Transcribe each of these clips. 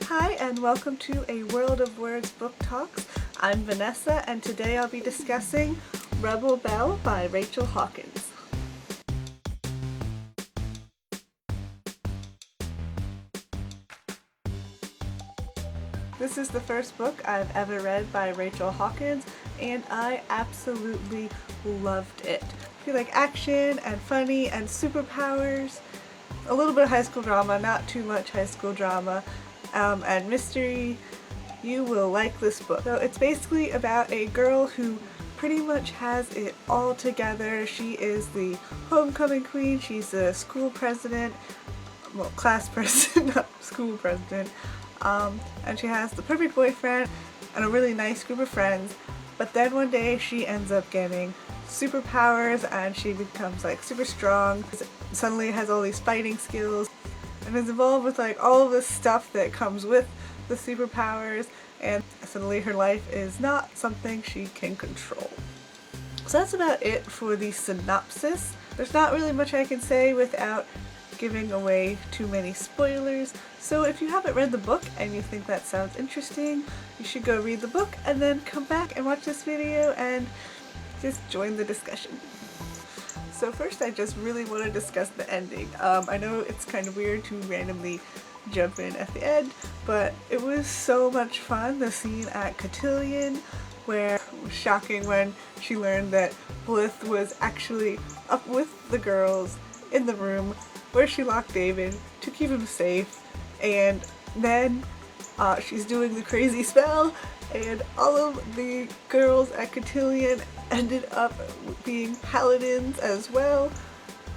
Hi and welcome to A World of Words Book Talks. I'm Vanessa and today I'll be discussing Rebel Belle by Rachel Hawkins. This is the first book I've ever read by Rachel Hawkins and I absolutely loved it. I feel like action and funny and superpowers, a little bit of high school drama, not too much high school drama, and mystery. You will like this book. So it's basically about a girl who pretty much has it all together. She is the homecoming queen, she's a school president, well, class president, not school president, and she has the perfect boyfriend and a really nice group of friends, but then one day she ends up getting superpowers and she becomes like super strong, suddenly has all these fighting skills, and is involved with like all of this stuff that comes with the superpowers, and suddenly her life is not something she can control. So that's about it for the synopsis. There's not really much I can say without giving away too many spoilers, so if you haven't read the book and you think that sounds interesting, you should go read the book and then come back and watch this video and just join the discussion. So first I just really want to discuss the ending. I know it's kind of weird to randomly jump in at the end, but it was so much fun. The scene at Cotillion where it was shocking when she learned that Blythe was actually up with the girls in the room where she locked David to keep him safe, and then she's doing the crazy spell and all of the girls at Cotillion ended up being paladins as well.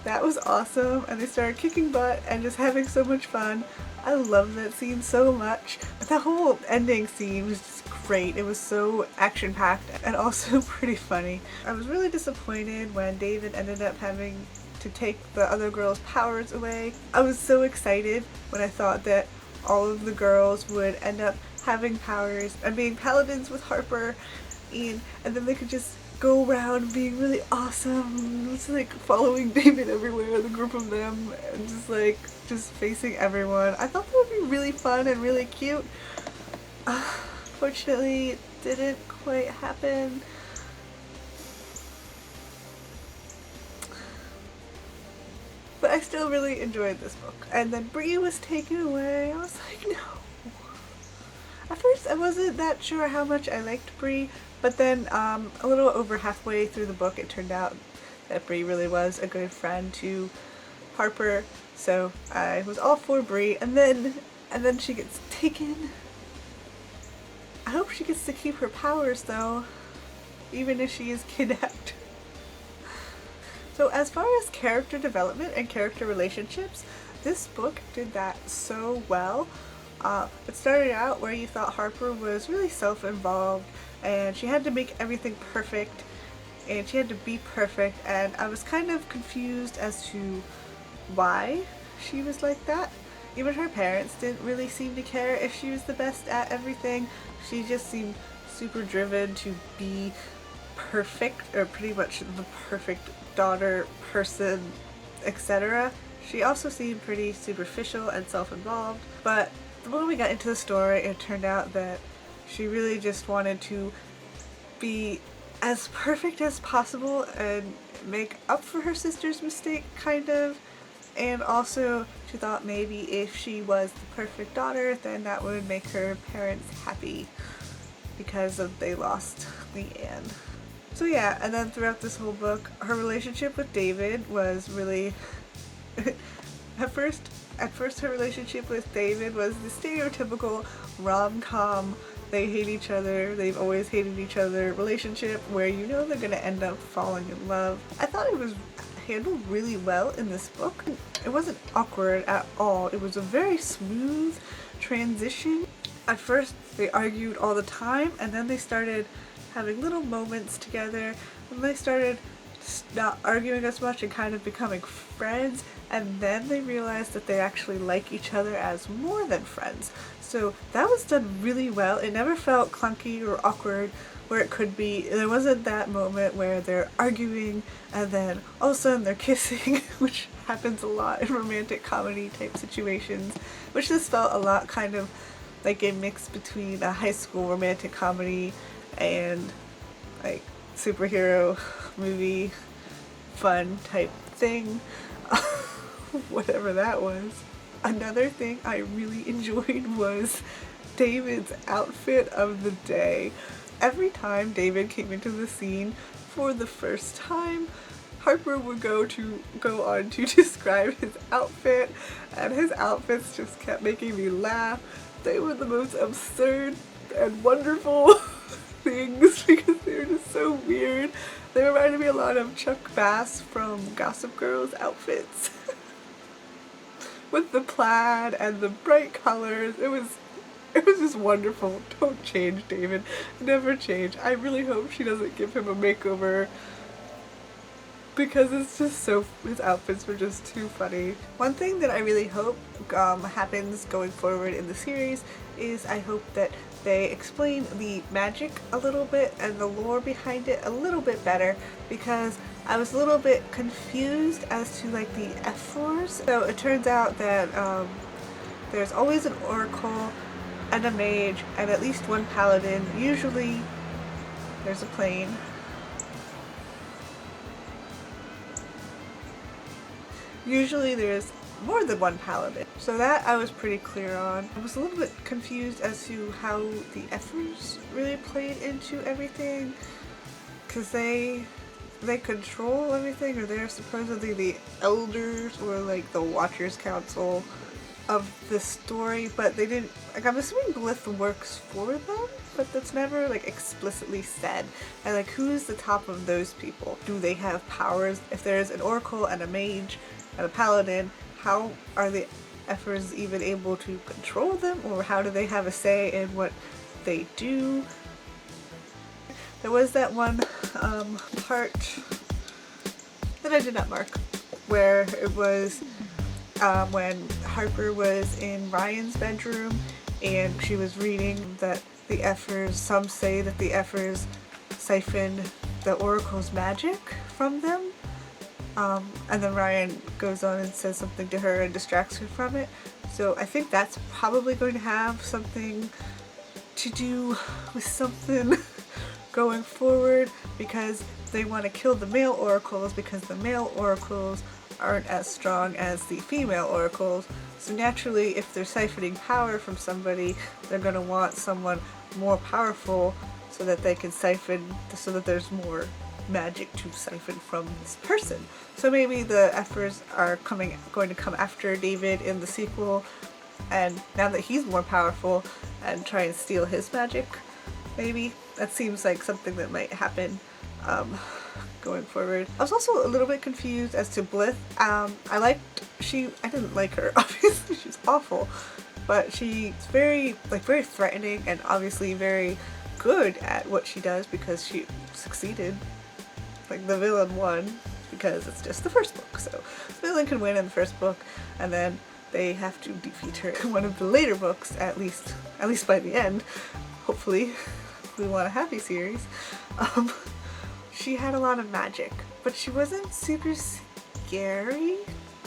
That was awesome, and they started kicking butt and just having so much fun. I love that scene so much. But that whole ending scene was just great. It was so action-packed and also pretty funny. I was really disappointed when David ended up having to take the other girls' powers away. I was so excited when I thought that all of the girls would end up having powers and being paladins with Harper, and then they could just go around being really awesome. It's like following David everywhere, the group of them, and just facing everyone. I thought that would be really fun and really cute. Fortunately, it didn't quite happen. But I still really enjoyed this book. And then Bree was taken away. I was like, no. At first I wasn't that sure how much I liked Bree, but then a little over halfway through the book it turned out that Bree really was a good friend to Harper, so I was all for Bree, and then she gets taken. I hope she gets to keep her powers though, even if she is kidnapped. So as far as character development and character relationships, this book did that so well. It started out where you thought Harper was really self-involved and she had to make everything perfect and she had to be perfect, and I was kind of confused as to why she was like that. Even her parents didn't really seem to care if she was the best at everything. She just seemed super driven to be perfect, or pretty much the perfect daughter, person, etc. She also seemed pretty superficial and self-involved, but when we got into the story it turned out that she really just wanted to be as perfect as possible and make up for her sister's mistake, kind of, and also she thought maybe if she was the perfect daughter then that would make her parents happy because they lost Leanne. So yeah, and then throughout this whole book her relationship with David was really at first her relationship with David was the stereotypical rom-com, they hate each other, they've always hated each other relationship where you know they're gonna end up falling in love. I thought it was handled really well in this book. It wasn't awkward at all. It was a very smooth transition. At first they argued all the time and then they started having little moments together and they started not arguing as much and kind of becoming friends, and then they realized that they actually like each other as more than friends. So that was done really well. It never felt clunky or awkward where it could be. There wasn't that moment where they're arguing and then all of a sudden they're kissing, which happens a lot in romantic comedy type situations, which this felt a lot kind of like a mix between a high school romantic comedy and like superhero movie fun type thing. Whatever that was. Another thing I really enjoyed was David's outfit of the day. Every time David came into the scene for the first time, Harper would go on to describe his outfit, and his outfits just kept making me laugh. They were the most absurd and wonderful things because they were just so weird. They reminded me a lot of Chuck Bass from Gossip Girl's outfits. With the plaid and the bright colors, it was just wonderful. Don't change, David. Never change. I really hope she doesn't give him a makeover because it's just so, his outfits were just too funny. One thing that I really hope happens going forward in the series is I hope that they explain the magic a little bit and the lore behind it a little bit better, because I was a little bit confused as to like the F4s. So it turns out that there's always an oracle and a mage and at least one paladin. Usually there's a plane. Usually there's more than one paladin. So that I was pretty clear on. I was a little bit confused as to how the Fers really played into everything, because they control everything, or they're supposedly the elders or like the Watchers Council of this story, but they didn't, like, I'm assuming Blith works for them, but that's never like explicitly said. And like, who's the top of those people? Do they have powers? If there's an oracle and a mage and a paladin, how are the Fers even able to control them, or how do they have a say in what they do? There was that one part that I did not mark, where it was when Harper was in Ryan's bedroom and she was reading that the Fers, some say that the Fers siphoned the Oracle's magic from them. And then Ryan goes on and says something to her and distracts her from it. So I think that's probably going to have something to do with something going forward, because they want to kill the male oracles because the male oracles aren't as strong as the female oracles. So naturally, if they're siphoning power from somebody, they're going to want someone more powerful so that they can siphon, so that there's more magic to siphon from this person. So maybe the Fers are going to come after David in the sequel, and now that he's more powerful, and try and steal his magic. Maybe that seems like something that might happen going forward. I was also a little bit confused as to Blith. I didn't like her. Obviously she's awful, but she's very threatening and obviously very good at what she does because she succeeded. Like, the villain won because it's just the first book, so the villain can win in the first book, and then they have to defeat her in one of the later books, at least by the end, hopefully. We want a happy series. She had a lot of magic, but she wasn't super scary.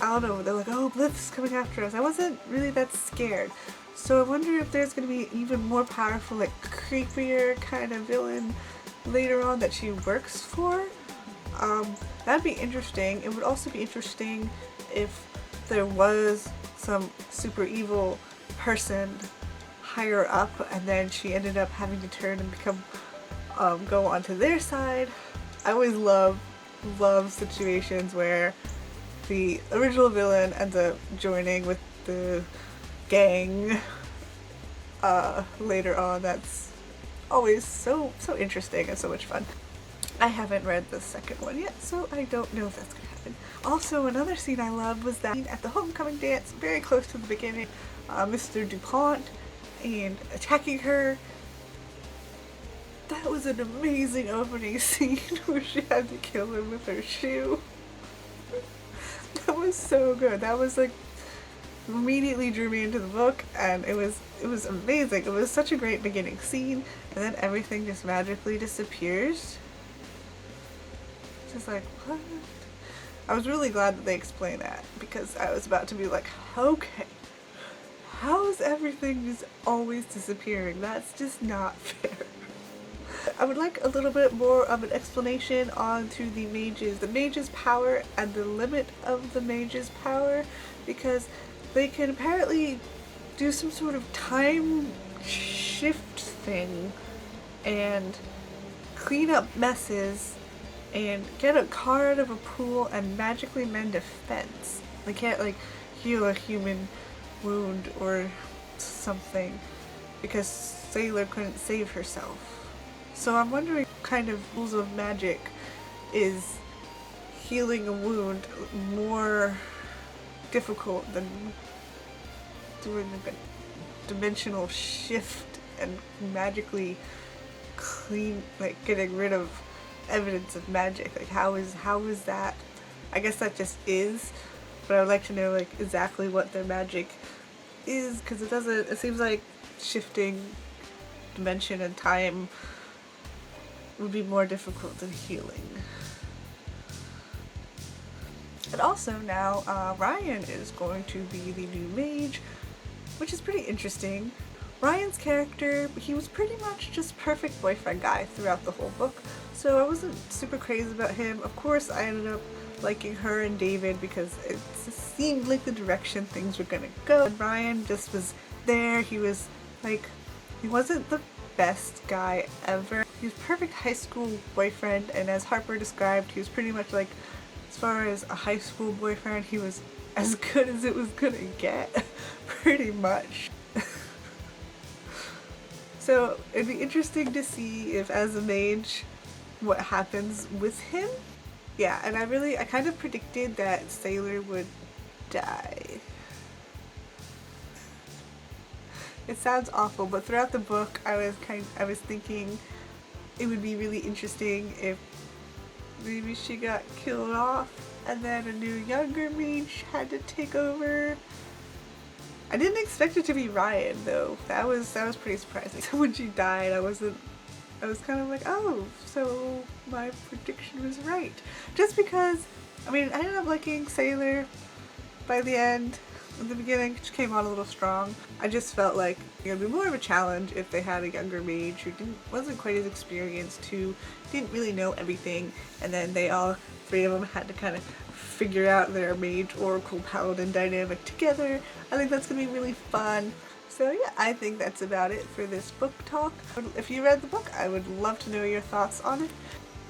I don't know, they're like, oh, Blith's coming after us. I wasn't really that scared. So I wonder if there's going to be even more powerful, like, creepier kind of villain later on that she works for. That'd be interesting. It would also be interesting if there was some super evil person higher up and then she ended up having to turn and become go onto their side. I always love situations where the original villain ends up joining with the gang later on. That's always so interesting and so much fun. I haven't read the second one yet, so I don't know if that's gonna happen. Also, another scene I loved was that at the homecoming dance, very close to the beginning, Mr. DuPont and attacking her. That was an amazing opening scene where she had to kill him with her shoe. That was so good. That was like, immediately drew me into the book, and it was amazing. It was such a great beginning scene, and then everything just magically disappears. Just like, what? I was really glad that they explained that, because I was about to be like, okay, how is everything just always disappearing? That's just not fair. I would like a little bit more of an explanation onto the mage's power and the limit of the mage's power, because they can apparently do some sort of time shift thing and clean up messes and get a car out of a pool and magically mend a fence. They can't like heal a human wound or something because Sailor couldn't save herself. So I'm wondering what kind of rules of magic is healing a wound more difficult than doing a dimensional shift and magically clean, like getting rid of evidence of magic. Like how is that? I guess that just is, but I would like to know like exactly what their magic is, because it seems like shifting dimension and time would be more difficult than healing. And also now Ryan is going to be the new mage, which is pretty interesting. Ryan's character, he was pretty much just perfect boyfriend guy throughout the whole book, so I wasn't super crazy about him. Of course I ended up liking her and David because it seemed like the direction things were gonna go. And Ryan just was there. He was like, he wasn't the best guy ever. He was perfect high school boyfriend, and as Harper described, he was pretty much like, as far as a high school boyfriend, he was as good as it was gonna get, pretty much. So it'd be interesting to see if as a mage what happens with him. Yeah, and I kind of predicted that Sailor would die. It sounds awful, but throughout the book I was thinking it would be really interesting if maybe she got killed off and then a new younger mage had to take over. I didn't expect it to be Ryan though. That was pretty surprising. So when she died, I was kind of like, oh, so my prediction was right. Just because, I mean, I ended up liking Sailor by the end. In the beginning, she came on a little strong. I just felt like it would be more of a challenge if they had a younger mage who wasn't quite as experienced, who didn't really know everything, and then they all three of them had to kind of figure out their mage oracle paladin dynamic together. I think that's gonna be really fun. So yeah, I think that's about it for this book talk. If you read the book, I would love to know your thoughts on it.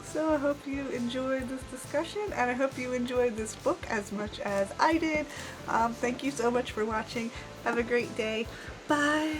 So I hope you enjoyed this discussion, and I hope you enjoyed this book as much as I did. Thank you so much for watching. Have a great day. Bye!